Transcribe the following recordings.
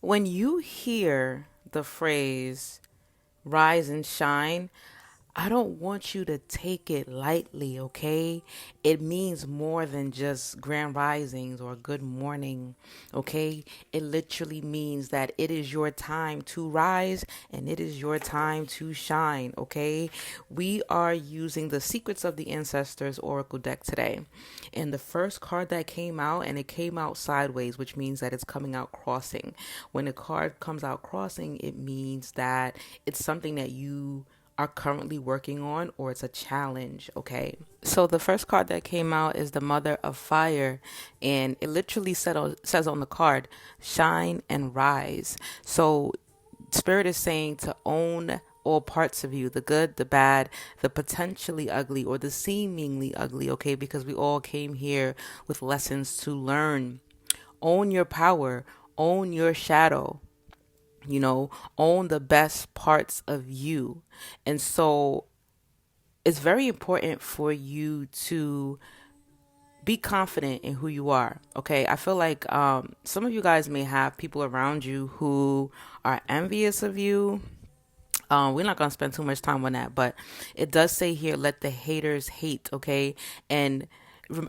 When you hear the phrase rise and shine, I don't want you to take it lightly, okay? It means more than just grand risings or good morning, okay? It literally means that it is your time to rise and it is your time to shine, okay? We are using the Secrets of the Ancestors Oracle deck today. And the first card that came out, and it came out sideways, which means that it's coming out crossing. When a card comes out crossing, it means that it's something that you are currently working on, or it's a challenge, okay? So the first card that came out is the Mother of Fire, and it literally says on the card, shine and rise. So Spirit is saying to own all parts of you, the good, the bad, the potentially ugly, or the seemingly ugly, okay? Because we all came here with lessons to learn. Own your power, own your shadow, own the best parts of you. And so it's very important for you to be confident in who you are. Okay. I feel like some of you guys may have people around you who are envious of you. We're not going to spend too much time on that, but it does say here, let the haters hate. Okay. And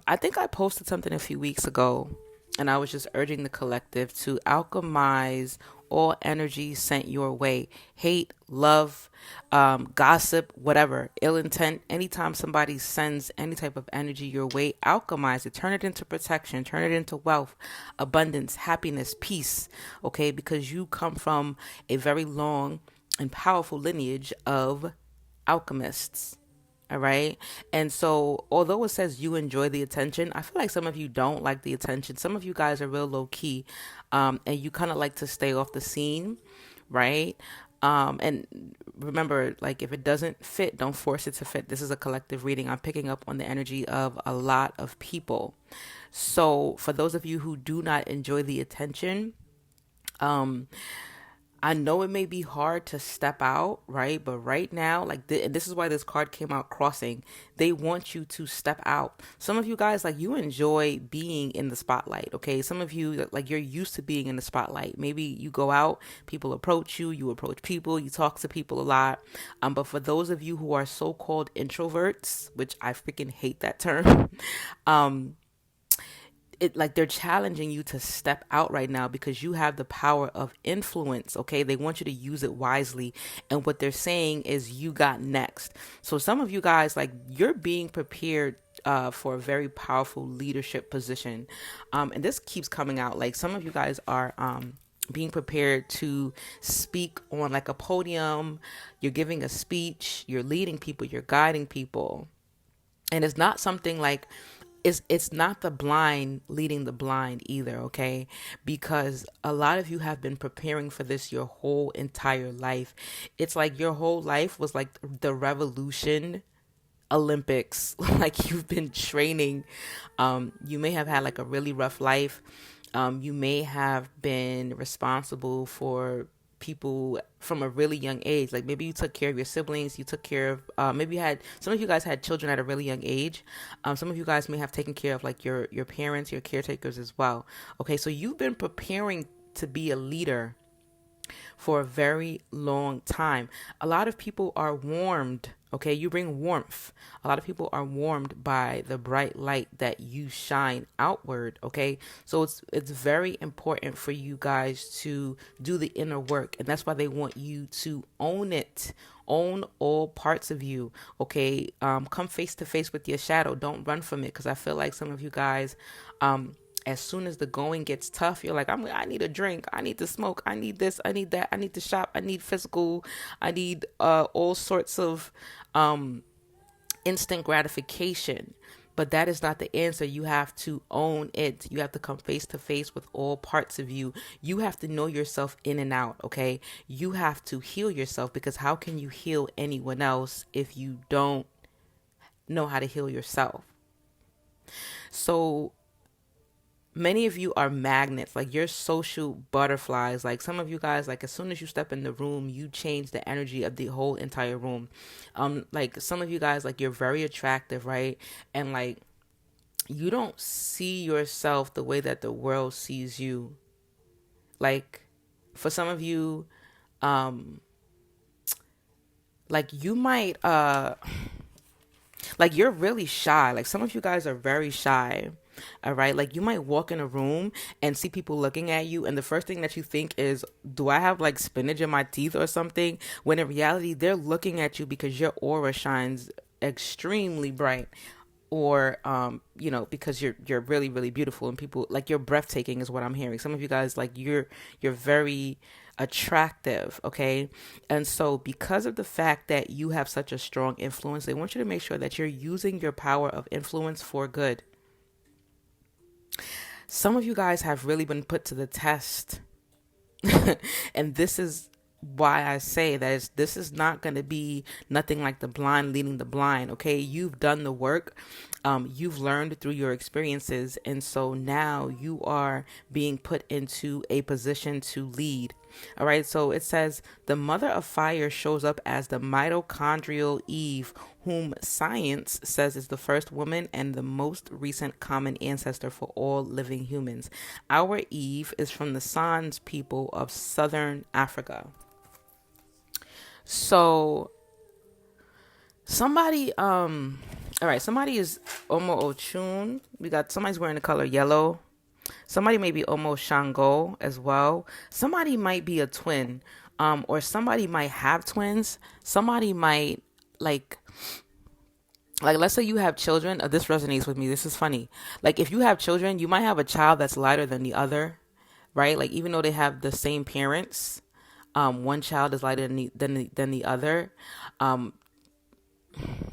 I think I posted something a few weeks ago, and I was just urging the collective to alchemize all energy sent your way. Hate, love, gossip, whatever, ill intent. Anytime somebody sends any type of energy your way, alchemize it. Turn it into protection. Turn it into wealth, abundance, happiness, peace. Okay, because you come from a very long and powerful lineage of alchemists. All right. And so, although it says you enjoy the attention, I feel like some of you don't like the attention. Some of you guys are real low key, and you kind of like to stay off the scene, right? And remember, like, if it doesn't fit, don't force it to fit. This is a collective reading. I'm picking up on the energy of a lot of people. So, for those of you who do not enjoy the attention, I know it may be hard to step out, right? But right now, and this is why this card came out crossing. They want you to step out. Some of you guys, like, you enjoy being in the spotlight, okay? Some of you, like, you're used to being in the spotlight. Maybe you go out, people approach you, you approach people, you talk to people a lot. But for those of you who are so-called introverts, which I freaking hate that term, it, like, they're challenging you to step out right now because you have the power of influence. Okay, they want you to use it wisely, and what they're saying is you got next. So some of you guys, like, you're being prepared for a very powerful leadership position, and this keeps coming out. Like, some of you guys are being prepared to speak on, like, a podium. You're giving a speech, you're leading people, you're guiding people, and it's not something like, it's not the blind leading the blind either, okay? Because a lot of you have been preparing for this your whole entire life. It's like your whole life was like the revolution Olympics. Like, you've been training. You may have had like a really rough life. You may have been responsible for people from a really young age. Like, maybe you took care of your siblings, you took care of maybe you had, some of you guys had children at a really young age. Some of you guys may have taken care of, like, your parents, your caretakers as well. Okay, so you've been preparing to be a leader for a very long time. A lot of people are warmed. Okay, you bring warmth. A lot of people are warmed by the bright light that you shine outward. Okay, so it's very important for you guys to do the inner work, and that's why they want you to own it. Own all parts of you. Okay, come face to face with your shadow. Don't run from it, because I feel like some of you guys, as soon as the going gets tough, you're like, I need a drink, I need to smoke, I need this, I need that, I need to shop, I need physical, I need all sorts of instant gratification. But that is not the answer. You have to own it. You have to come face to face with all parts of you. You have to know yourself in and out, okay? You have to heal yourself, because how can you heal anyone else if you don't know how to heal yourself? So many of you are magnets. Like, you're social butterflies. Like, some of you guys, like, as soon as you step in the room, you change the energy of the whole entire room. Like, some of you guys, like, you're very attractive, right? And, like, you don't see yourself the way that the world sees you. Like, For some of you, like you might like you're really shy. Like some of you guys are very shy. All right. Like you might walk in a room and see people looking at you, and the first thing that you think is, do I have like spinach in my teeth or something? When in reality, they're looking at you because your aura shines extremely bright. Or because you're really really beautiful, and people like you're breathtaking is what I'm hearing. Some of you guys, like you're very attractive, okay? And so because of the fact that you have such a strong influence, they want you to make sure that you're using your power of influence for good. Some of you guys have really been put to the test. And this is why I say that this is not going to be nothing like the blind leading the blind. Okay, you've done the work, you've learned through your experiences, and so now you are being put into a position to lead. All right, so it says the mother of fire shows up as the mitochondrial Eve, whom science says is the first woman and the most recent common ancestor for all living humans. Our Eve is from the Sans people of southern Africa. So somebody all right, somebody is Omo Ochun. We got somebody's wearing the color yellow. Somebody may be Omo Shango as well. Somebody might be a twin. Or somebody might have twins. Somebody might like let's say you have children. This resonates with me. This is funny. Like if you have children, you might have a child that's lighter than the other, right? Like even though they have the same parents, one child is lighter than the other.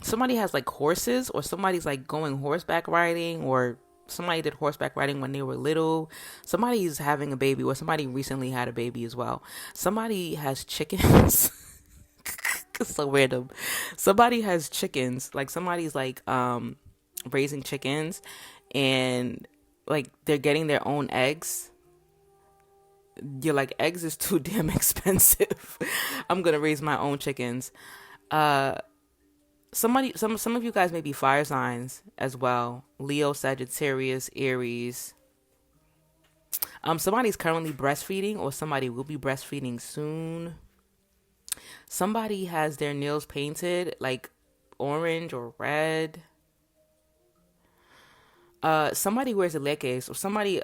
Somebody has like horses, or somebody's like going horseback riding, or somebody did horseback riding when they were little. Somebody's having a baby, or somebody recently had a baby as well. Somebody has chickens. It's so random. Somebody has chickens. Like somebody's like raising chickens, and like they're getting their own eggs. You're like, eggs is too damn expensive. I'm gonna raise my own chickens. Some of you guys may be fire signs as well. Leo, Sagittarius, Aries. Somebody's currently breastfeeding, or somebody will be breastfeeding soon. Somebody has their nails painted like orange or red. Somebody wears elekes, or somebody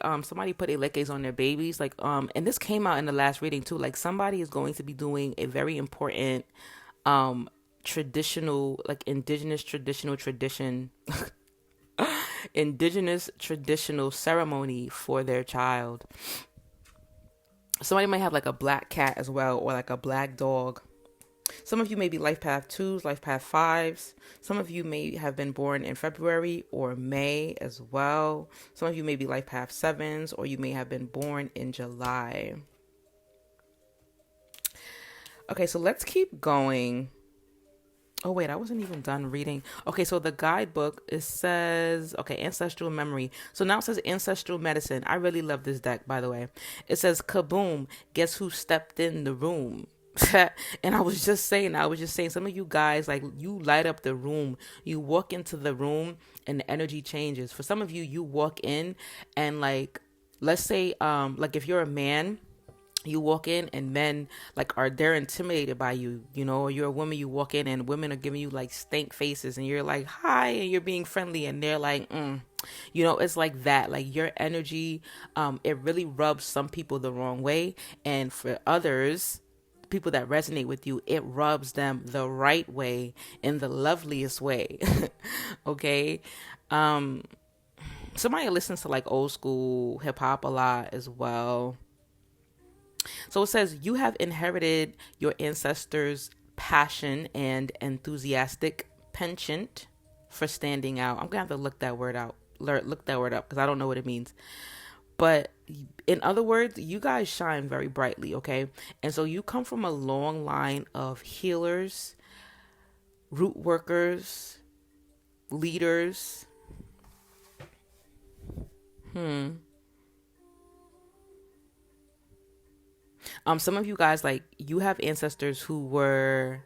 put elekes on their babies. Like and this came out in the last reading too. Like somebody is going to be doing a very important traditional, like indigenous traditional ceremony for their child. Somebody might have like a black cat as well, or like a black dog. Some of you may be life path 2s, life path 5s. Some of you may have been born in February or May as well. Some of you may be life path 7s, or you may have been born in July. Okay, so let's keep going. Oh, wait, I wasn't even done reading. Okay, so the guidebook, it says, okay, ancestral memory. So now it says ancestral medicine. I really love this deck, by the way. It says, kaboom, guess who stepped in the room? And I was just saying, some of you guys, like, you light up the room. You walk into the room and the energy changes. For some of you, you walk in and, like, let's say, like, if you're a man, you walk in and men like they're intimidated by you, or you're a woman, you walk in and women are giving you like stank faces, and you're like hi, and you're being friendly, and they're like it's like that. Like your energy, it really rubs some people the wrong way, and for others, people that resonate with you, it rubs them the right way, in the loveliest way. Okay. Somebody listens to like old school hip hop a lot as well. So it says you have inherited your ancestors' passion and enthusiastic penchant for standing out. I'm gonna have to look that word up because I don't know what it means. But in other words, you guys shine very brightly, okay? And so you come from a long line of healers, root workers, leaders. Some of you guys, like, you have ancestors who were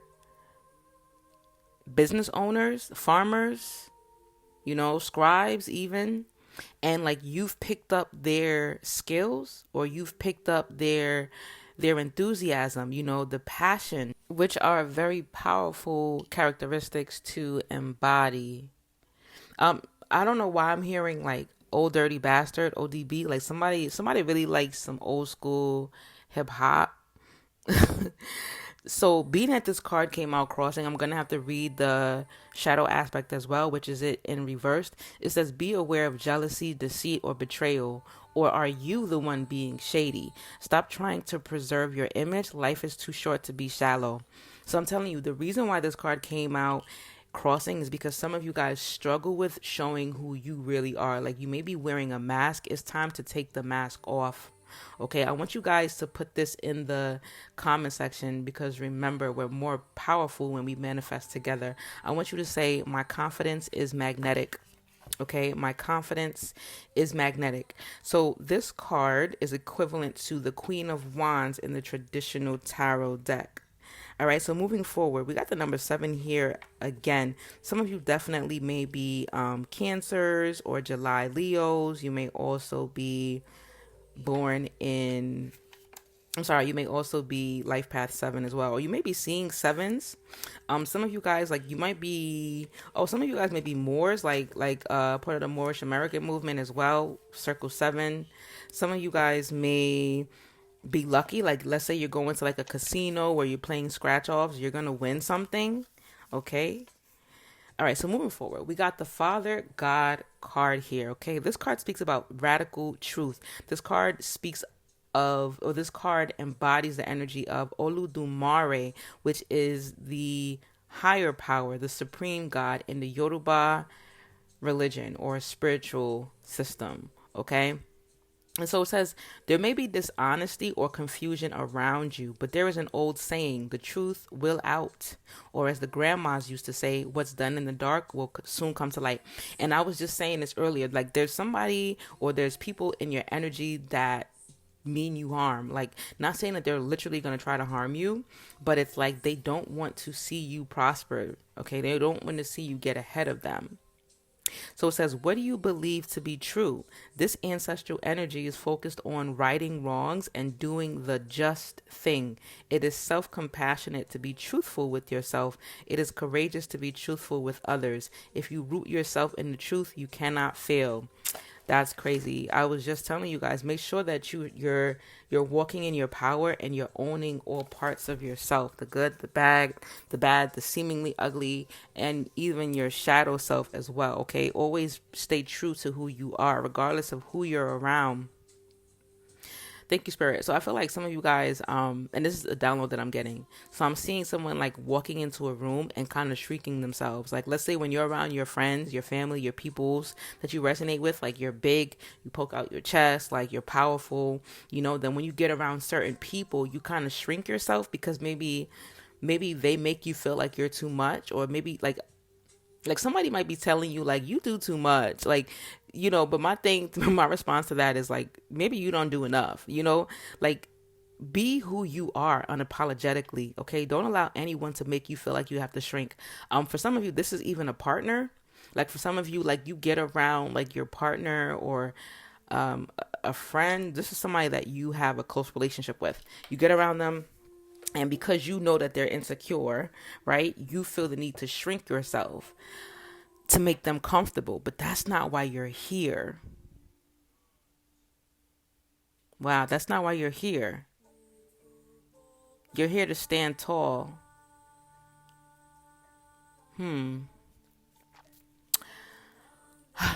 business owners, farmers, scribes even. And like you've picked up their skills, or you've picked up their their enthusiasm, the passion, which are very powerful characteristics to embody. I don't know why I'm hearing like old dirty bastard, ODB, like somebody really likes some old school hip hop. So being that this card came out crossing, I'm gonna have to read the shadow aspect as well, which is it in reversed. It says, be aware of jealousy, deceit, or betrayal. Or are you the one being shady? Stop trying to preserve your image. Life is too short to be shallow. So I'm telling you, the reason why this card came out crossing is because some of you guys struggle with showing who you really are. Like, you may be wearing a mask. It's time to take the mask off. Okay, I want you guys to put this in the comment section, because remember, we're more powerful when we manifest together. I want you to say, my confidence is magnetic. Okay, my confidence is magnetic. So this card is equivalent to the Queen of Wands in the traditional tarot deck. All right, so moving forward, we got the number 7 here again. Some of you definitely may be Cancers or July Leos. You may also be born in, you may also be life path 7 as well, or you may be seeing sevens. Some of you guys, like, you might be, some of you guys may be Moors, like part of the Moorish American movement as well, circle 7. Some of you guys may be lucky, like let's say you're going to like a casino where you're playing scratch offs, you're gonna win something. Okay, all right, so moving forward, we got the Father God card here. Okay, this card speaks about radical truth. This card this card embodies the energy of Oludumare, which is the higher power, the supreme God in the Yoruba religion or spiritual system. Okay, and so it says, there may be dishonesty or confusion around you, but there is an old saying, the truth will out. Or as the grandmas used to say, what's done in the dark will soon come to light. And I was just saying this earlier, like there's somebody or there's people in your energy that mean you harm. Like, not saying that they're literally going to try to harm you, but it's like they don't want to see you prosper. Okay, they don't want to see you get ahead of them. So it says, what do you believe to be true? This ancestral energy is focused on righting wrongs and doing the just thing. It is self-compassionate to be truthful with yourself. It is courageous to be truthful with others. If you root yourself in the truth, you cannot fail. That's crazy. I was just telling you guys, make sure that you're walking in your power and you're owning all parts of yourself, the good, the bad, the seemingly ugly, and even your shadow self as well. Okay, always stay true to who you are, regardless of who you're around. Thank you, Spirit. So I feel like some of you guys, and this is a download that I'm getting. So I'm seeing someone like walking into a room and kind of shrieking themselves. Like, let's say when you're around your friends, your family, your peoples that you resonate with, like you're big, you poke out your chest, like you're powerful, then when you get around certain people, you kind of shrink yourself because maybe they make you feel like you're too much, or maybe like somebody might be telling you like you do too much, like, but my response to that is like, maybe you don't do enough, like, be who you are unapologetically. Okay, don't allow anyone to make you feel like you have to shrink. For some of you, this is even a partner. Like, for some of you, like, you get around like your partner or a friend. This is somebody that you have a close relationship with. You get around them, and because you know that they're insecure, right, you feel the need to shrink yourself to make them comfortable. But that's not why you're here. Wow, that's not why you're here. You're here to stand tall.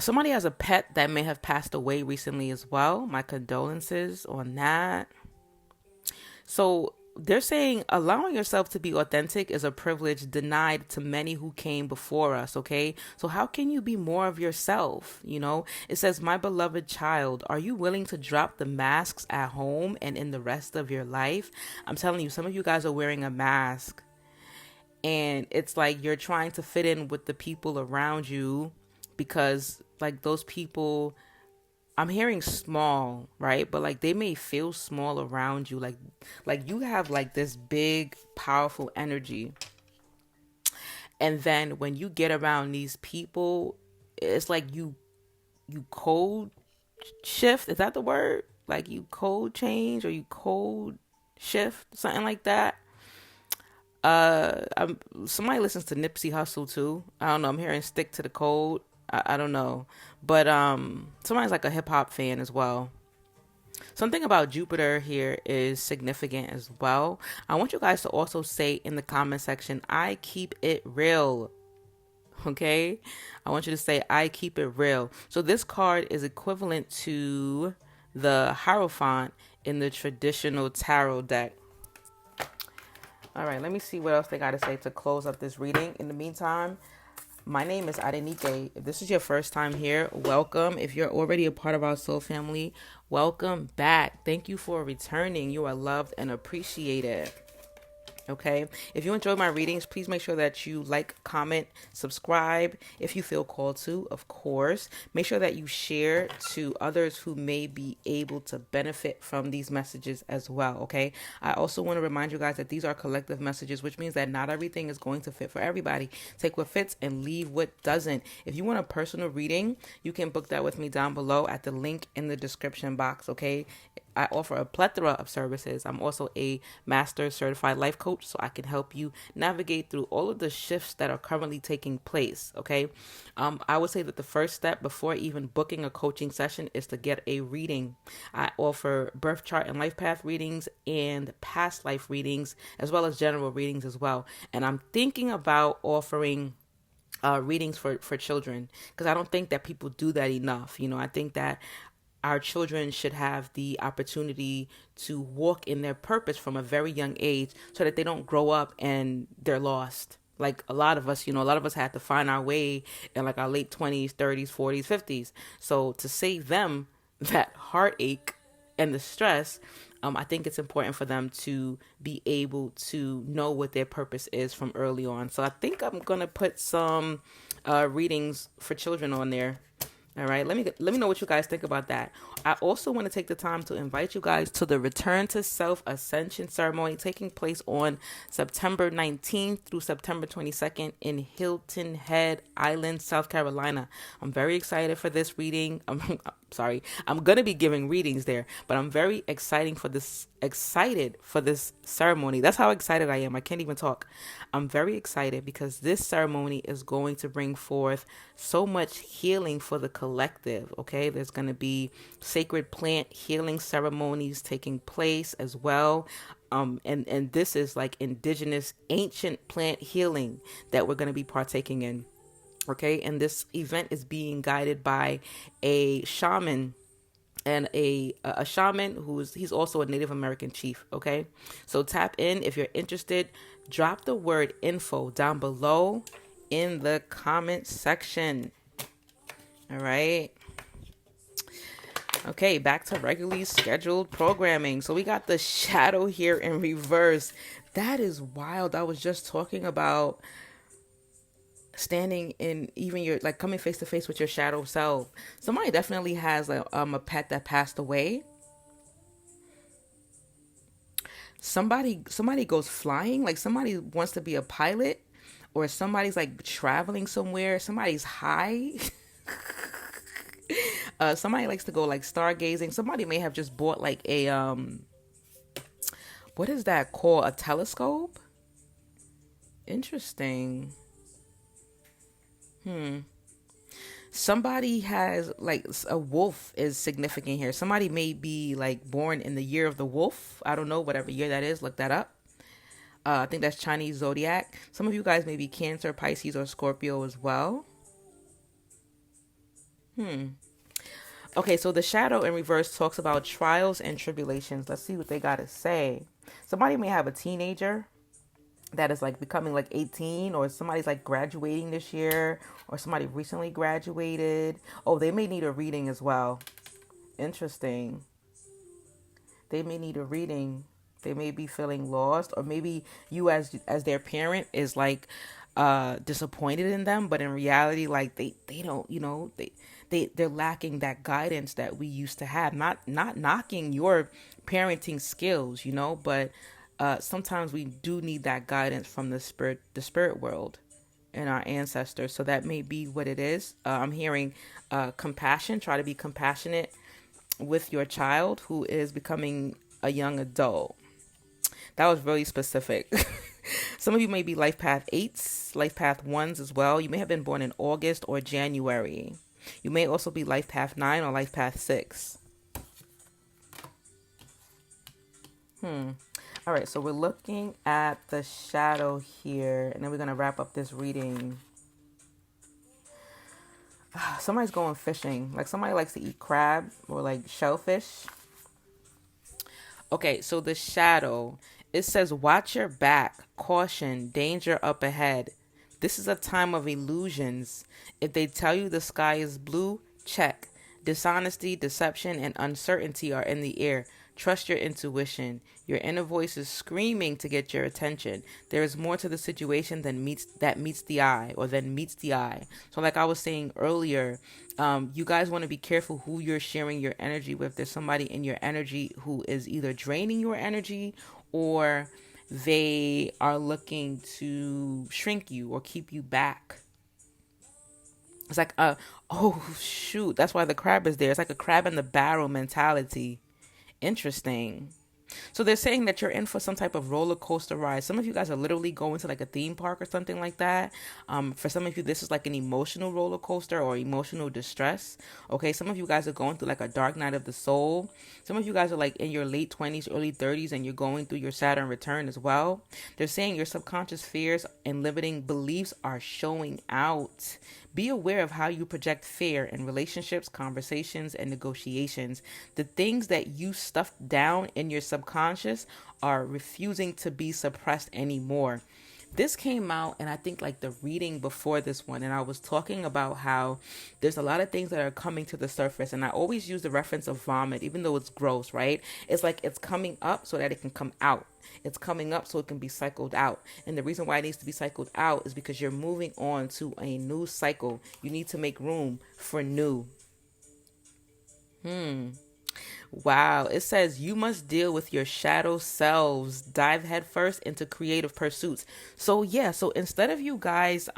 Somebody has a pet that may have passed away recently as well. My condolences on that. So they're saying allowing yourself to be authentic is a privilege denied to many who came before us. Okay, so how can you be more of yourself? It says, my beloved child, are you willing to drop the masks at home and in the rest of your life? I'm telling you, some of you guys are wearing a mask, and it's like you're trying to fit in with the people around you because like those people, I'm hearing small, right? But like they may feel small around you. Like you have like this big, powerful energy. And then when you get around these people, it's like you code shift. Is that the word? Like you code change, or you code shift, something like that. Somebody listens to Nipsey Hussle too. I don't know. I'm hearing Stick to the Code. I don't know, but somebody's like a hip hop fan as well. Something about Jupiter here is significant as well. I want you guys to also say in the comment section, I keep it real. Okay? I want you to say, I keep it real. So this card is equivalent to the Hierophant in the traditional tarot deck. All right, let me see what else they got to say to close up this reading. In the meantime, my name is Adeniké. If this is your first time here, welcome. If you're already a part of our soul family, welcome back. Thank you for returning. You are loved and appreciated. Okay. If you enjoy my readings, please make sure that you like, comment, subscribe if you feel called to, of course. Make sure that you share to others who may be able to benefit from these messages as well. Okay. I also want to remind you guys that these are collective messages, which means that not everything is going to fit for everybody. Take what fits and leave what doesn't. If you want a personal reading, you can book that with me down below at the link in the description box. Okay. I offer a plethora of services. I'm also a master certified life coach, so I can help you navigate through all of the shifts that are currently taking place. Okay. I would say that the first step before even booking a coaching session is to get a reading. I offer birth chart and life path readings and past life readings, as well as general readings as well. And I'm thinking about offering readings for children, because I don't think that people do that enough. I think that our children should have the opportunity to walk in their purpose from a very young age, so that they don't grow up and they're lost. Like a lot of us, a lot of us had to find our way in like our late 20s, 30s, 40s, 50s. So to save them that heartache and the stress, I think it's important for them to be able to know what their purpose is from early on. So I think I'm going to put some readings for children on there. All right, let me know what you guys think about that. I also want to take the time to invite you guys to the Return to Self Ascension ceremony taking place on September 19th through September 22nd in Hilton Head Island, South Carolina. I'm very excited for this reading. I'm going to be giving readings there, but I'm very excited for this ceremony. That's how excited I am. I can't even talk. I'm very excited because this ceremony is going to bring forth so much healing for the collective. Okay, there's going to be sacred plant healing ceremonies taking place as well. And this is like indigenous ancient plant healing that we're going to be partaking in. Okay, and this event is being guided by a shaman, and a shaman he's also a Native American chief. Okay, so tap in if you're interested. Drop the word info down below in the comment section. All right. Okay, back to regularly scheduled programming. So we got the shadow here in reverse. That is wild. I was just talking about standing in even your, like, coming face to face with your shadow self. Somebody definitely has a pet that passed away. Somebody goes flying, like somebody wants to be a pilot, or somebody's like traveling somewhere. Somebody's high. Somebody likes to go like stargazing. Somebody may have just bought like a what is that called? A telescope? Interesting. Somebody has like a wolf is significant here. Somebody may be like born in the year of the wolf. I don't know, whatever year that is. Look that up. I think that's Chinese zodiac. Some of you guys may be Cancer, Pisces, or Scorpio as well. Okay, so the shadow in reverse talks about trials and tribulations. Let's see what they got to say. Somebody may have a teenager that is like becoming like 18, or somebody's like graduating this year, or somebody recently graduated. Oh, they may need a reading as well. Interesting. They may need a reading. They may be feeling lost, or maybe you as their parent is like disappointed in them, but in reality, like they don't, they're lacking that guidance that we used to have. Not knocking your parenting skills, but sometimes we do need that guidance from the spirit world and our ancestors. So that may be what it is. I'm hearing compassion. Try to be compassionate with your child who is becoming a young adult. That was really specific. Some of you may be life path 8s, life path 1s as well. You may have been born in August or January. You may also be life path 9 or life path 6. All right, so we're looking at the shadow here, and then we're going to wrap up this reading. Somebody's going fishing. Like somebody likes to eat crab or like shellfish. Okay, so the shadow, it says, watch your back, caution, danger up ahead. This is a time of illusions. If they tell you the sky is blue, check. Dishonesty, deception, and uncertainty are in the air. Trust your intuition. Your inner voice is screaming to get your attention. There is more to the situation than meets the eye, or than meets the eye. So like I was saying earlier, you guys want to be careful who you're sharing your energy with. There's somebody in your energy who is either draining your energy, or they are looking to shrink you or keep you back. It's like, oh shoot, that's why the crab is there. It's like a crab in the barrel mentality. Interesting. So they're saying that you're in for some type of roller coaster ride. Some of you guys are literally going to like a theme park or something like that. For some of you, this is like an emotional roller coaster or emotional distress. Okay, some of you guys are going through like a dark night of the soul. Some of you guys are like in your late 20s, early 30s, and you're going through your Saturn return as well. They're saying your subconscious fears and limiting beliefs are showing out. Be aware of how you project fear in relationships, conversations, and negotiations. The things that you stuffed down in your subconscious are refusing to be suppressed anymore. This came out, and I think like the reading before this one, and I was talking about how there's a lot of things that are coming to the surface, and I always use the reference of vomit, even though it's gross, right? It's like it's coming up so that it can come out. It's coming up so it can be cycled out. And the reason why it needs to be cycled out is because you're moving on to a new cycle. You need to make room for new. Wow. It says you must deal with your shadow selves. Dive headfirst into creative pursuits. So yeah, so instead of you guys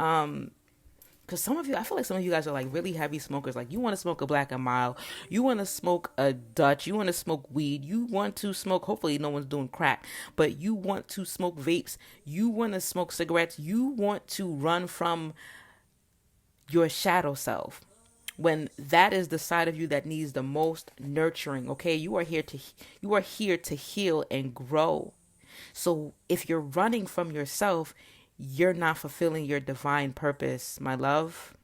because some of you, I feel like some of you guys are like really heavy smokers. Like you want to smoke a Black and Mild, you want to smoke a Dutch, you want to smoke weed, you want to smoke, hopefully no one's doing crack, but you want to smoke vapes, you want to smoke cigarettes, you want to run from your shadow self. When that is the side of you that needs the most nurturing, okay? You are here to heal and grow. So if you're running from yourself, you're not fulfilling your divine purpose, my love.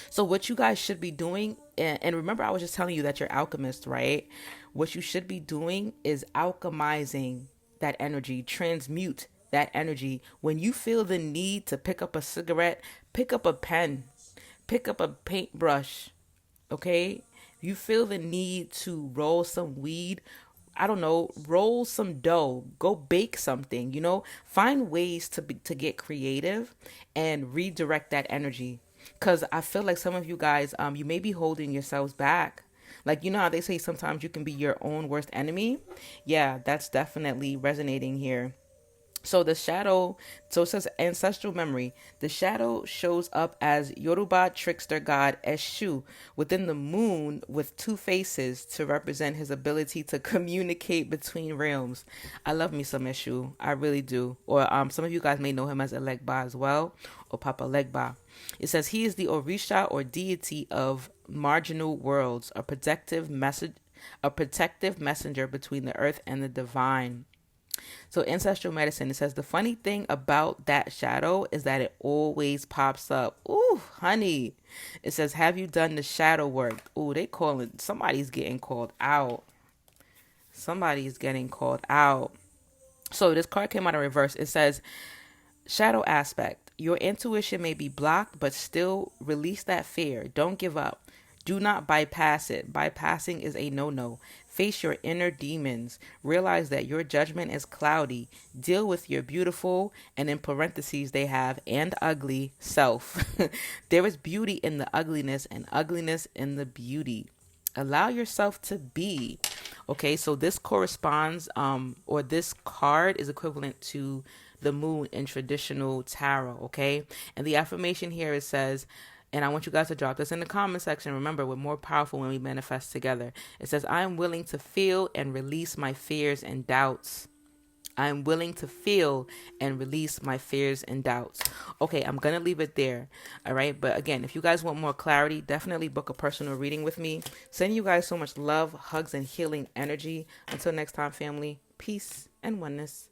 So what you guys should be doing, and remember I was just telling you that you're alchemists, right? What you should be doing is alchemizing that energy, transmute that energy. When you feel the need to pick up a cigarette, pick up a pen, pick up a paintbrush, okay? You feel the need to roll some weed, I don't know, roll some dough, go bake something, find ways to get creative and redirect that energy. Cause I feel like some of you guys, you may be holding yourselves back. Like, how they say sometimes you can be your own worst enemy. Yeah, that's definitely resonating here. So the shadow, so it says ancestral memory. The shadow shows up as Yoruba trickster god Eshu within the moon with two faces to represent his ability to communicate between realms. I love me some Eshu. I really do. Or some of you guys may know him as Elegba as well, or Papa Legba. It says he is the Orisha or deity of marginal worlds, a protective messenger between the earth and the divine. So ancestral medicine, it says the funny thing about that shadow is that it always pops up. Ooh, honey. It says, have you done the shadow work? Ooh, somebody's getting called out. Somebody's getting called out. So this card came out in reverse. It says, shadow aspect. Your intuition may be blocked, but still release that fear. Don't give up. Do not bypass it. Bypassing is a no-no. Face your inner demons. Realize that your judgment is cloudy. Deal with your beautiful, and in parentheses they have, and ugly self. There is beauty in the ugliness and ugliness in the beauty. Allow yourself to be. Okay, so this corresponds, or this card is equivalent to the moon in traditional tarot, okay? And the affirmation here, it says, and I want you guys to drop this in the comment section. Remember, we're more powerful when we manifest together. It says, I am willing to feel and release my fears and doubts. I'm willing to feel and release my fears and doubts. Okay, I'm going to leave it there. All right. But again, if you guys want more clarity, definitely book a personal reading with me. Sending you guys so much love, hugs, and healing energy. Until next time, family, peace and oneness.